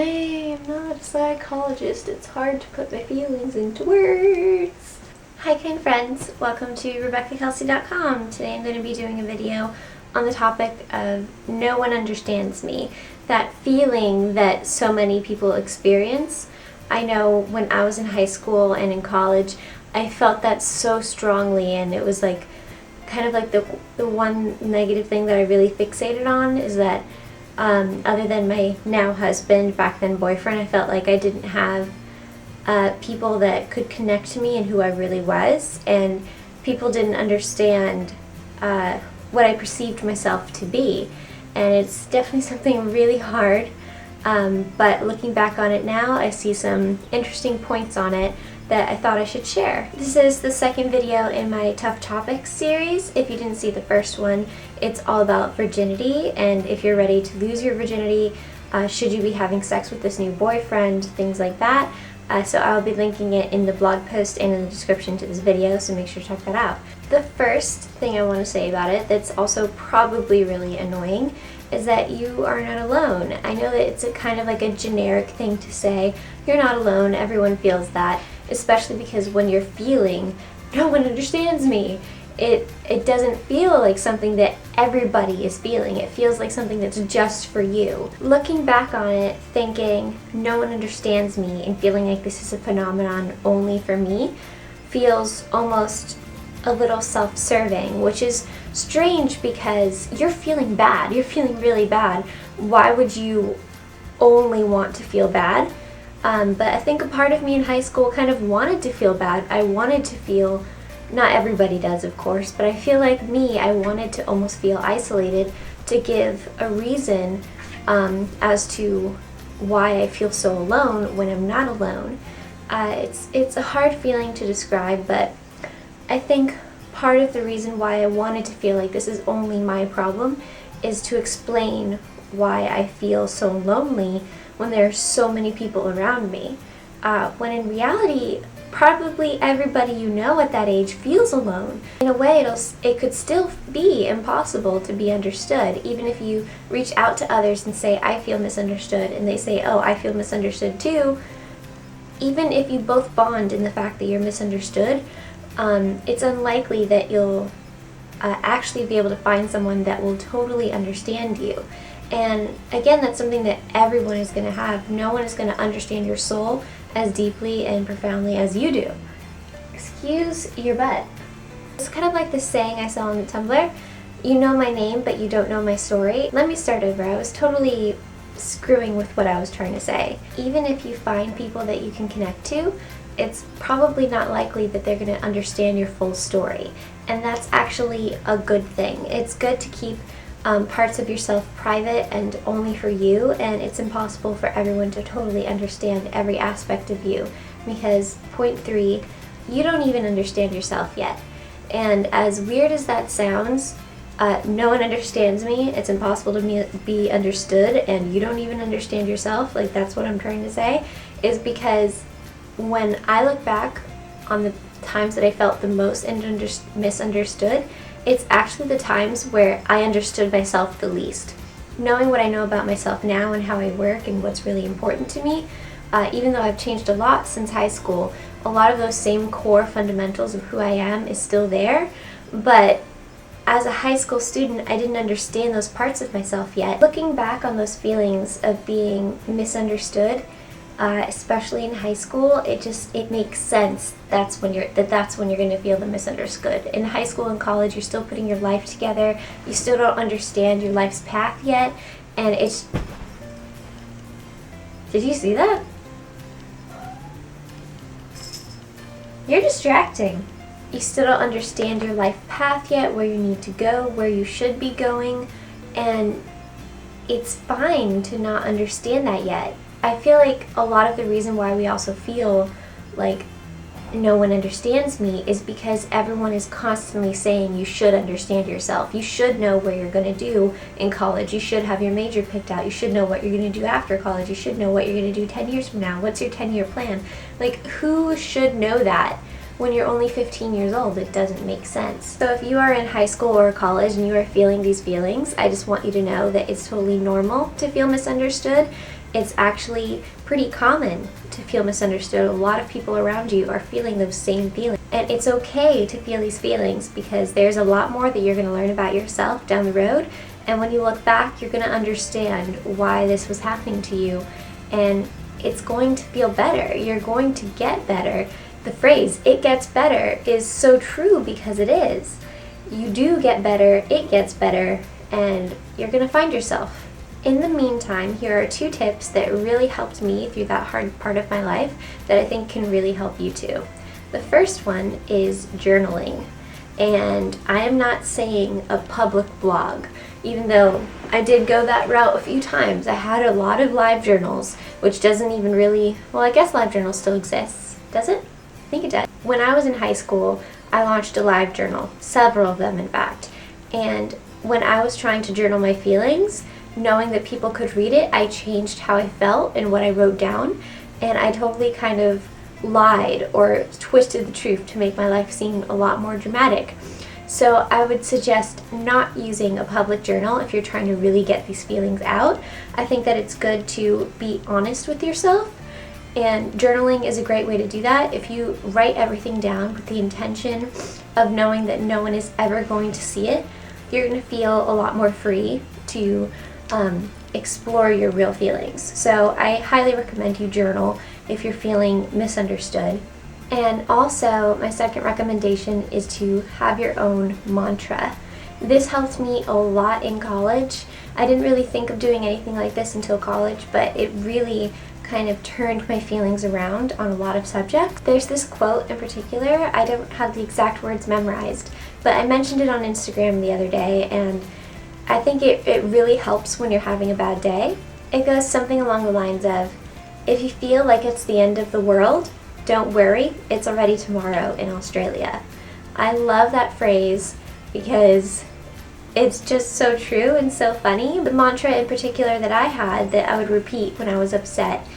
I'm not a psychologist. It's hard to put my feelings into words. Hi kind friends, welcome to RebeccaKelsey.com. Today I'm going to be doing a video on the topic of no one understands me. That feeling that so many people experience. I know when I was in high school and in college, I felt that so strongly, and it was like kind of like the one negative thing that I really fixated on is that other than my now husband, back then boyfriend, I felt like I didn't have people that could connect to me and who I really was, and people didn't understand what I perceived myself to be. And it's definitely something really hard, but looking back on it now, I see some interesting points on it that I thought I should share. This is the second video in my Tough Topics series. If you didn't see the first one, it's all about virginity, and if you're ready to lose your virginity, should you be having sex with this new boyfriend, things like that. So I'll be linking it in the blog post and in the description to this video, so make sure to check that out. The first thing I want to say about it that's also probably really annoying is that you are not alone. I know that it's a kind of like a generic thing to say, you're not alone, everyone feels that, especially because when you're feeling, no one understands me, it doesn't feel like something that everybody is feeling. It feels like something that's just for you. Looking back on it, thinking no one understands me and feeling like this is a phenomenon only for me feels almost a little self-serving, which is strange because you're feeling bad. You're feeling really bad. Why would you only want to feel bad? But I think a part of me in high school kind of wanted to feel bad. I wanted to feel, not everybody does of course, but I feel like me, I wanted to almost feel isolated to give a reason as to why I feel so alone when I'm not alone. It's a hard feeling to describe, but I think part of the reason why I wanted to feel like this is only my problem is to explain why I feel so lonely when there are so many people around me. When in reality, probably everybody you know at that age feels alone. In a way, it could still be impossible to be understood, even if you reach out to others and say, I feel misunderstood, and they say, oh, I feel misunderstood too. Even if you both bond in the fact that you're misunderstood, it's unlikely that you'll actually be able to find someone that will totally understand you. And again, that's something that everyone is going to have. No one is going to understand your soul as deeply and profoundly as you do. Excuse your butt. It's kind of like this saying I saw on Tumblr, you know my name but you don't know my story. Let me start over. I was totally screwing with what I was trying to say. Even if you find people that you can connect to, it's probably not likely that they're going to understand your full story. And that's actually a good thing. It's good to keep parts of yourself private and only for you, and it's impossible for everyone to totally understand every aspect of you, because point 3, you don't even understand yourself yet. And as weird as that sounds, no one understands me, it's impossible to be understood, and you don't even understand yourself, like that's what I'm trying to say, is because when I look back on the times that I felt the most misunderstood, it's actually the times where I understood myself the least. Knowing what I know about myself now and how I work and what's really important to me, even though I've changed a lot since high school, a lot of those same core fundamentals of who I am is still there, but as a high school student, I didn't understand those parts of myself yet. Looking back on those feelings of being misunderstood, especially in high school, it makes sense. That's when you're going to feel the misunderstood. In high school and college, you're still putting your life together. You still don't understand your life's path yet, and it's. Did you see that? You're distracting. You still don't understand your life path yet, where you need to go, where you should be going, and it's fine to not understand that yet. I feel like a lot of the reason why we also feel like no one understands me is because everyone is constantly saying you should understand yourself. You should know what you're going to do in college. You should have your major picked out. You should know what you're going to do after college. You should know what you're going to do 10 years from now. What's your 10-year plan? Like, who should know that? When you're only 15 years old, it doesn't make sense. So if you are in high school or college and you are feeling these feelings, I just want you to know that it's totally normal to feel misunderstood, it's actually pretty common to feel misunderstood. A lot of people around you are feeling those same feelings. And it's okay to feel these feelings because there's a lot more that you're going to learn about yourself down the road. And when you look back, you're going to understand why this was happening to you. And it's going to feel better. You're going to get better. The phrase, "it gets better," is so true because it is. You do get better, it gets better, and you're going to find yourself. In the meantime, here are 2 tips that really helped me through that hard part of my life that I think can really help you too. The first one is journaling. And I am not saying a public blog, even though I did go that route a few times. I had a lot of live journals, which doesn't even really, well, I guess live journal still exists. Does it? I think it does. When I was in high school, I launched a live journal, several of them in fact. And when I was trying to journal my feelings, knowing that people could read it, I changed how I felt and what I wrote down, and I totally kind of lied or twisted the truth to make my life seem a lot more dramatic. So I would suggest not using a public journal if you're trying to really get these feelings out. I think that it's good to be honest with yourself, and journaling is a great way to do that. If you write everything down with the intention of knowing that no one is ever going to see it, you're going to feel a lot more free to explore your real feelings. So I highly recommend you journal if you're feeling misunderstood. And also, my second recommendation is to have your own mantra. This helped me a lot in college. I didn't really think of doing anything like this until college, but it really kind of turned my feelings around on a lot of subjects. There's this quote in particular, I don't have the exact words memorized, but I mentioned it on Instagram the other day, and I think it really helps when you're having a bad day. It goes something along the lines of, if you feel like it's the end of the world, don't worry, it's already tomorrow in Australia. I love that phrase because it's just so true and so funny. The mantra in particular that I had that I would repeat when I was upset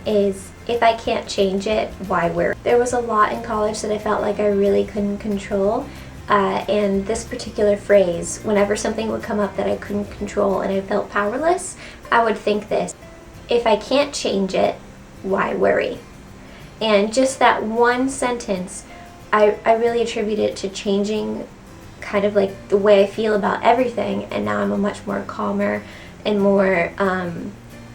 is, if I can't change it, why worry? There was a lot in college that I felt like I really couldn't control. And this particular phrase, whenever something would come up that I couldn't control and I felt powerless, I would think this: if I can't change it, why worry? And just that one sentence, I really attribute it to changing kind of like the way I feel about everything, and now I'm a much more calmer and more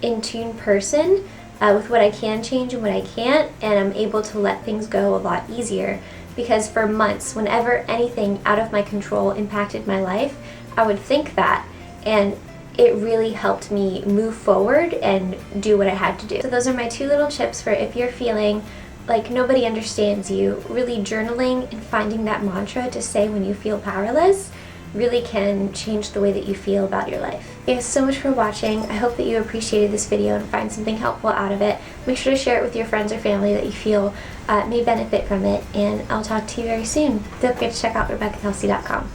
in tune person with what I can change and what I can't, and I'm able to let things go a lot easier. Because for months, whenever anything out of my control impacted my life, I would think that, and it really helped me move forward and do what I had to do. So those are my 2 little tips for if you're feeling like nobody understands you. Really journaling and finding that mantra to say when you feel powerless really can change the way that you feel about your life. Thanks so much for watching. I hope that you appreciated this video and find something helpful out of it. Make sure to share it with your friends or family that you feel may benefit from it, and I'll talk to you very soon. Don't forget to check out RebeccaKelsey.com.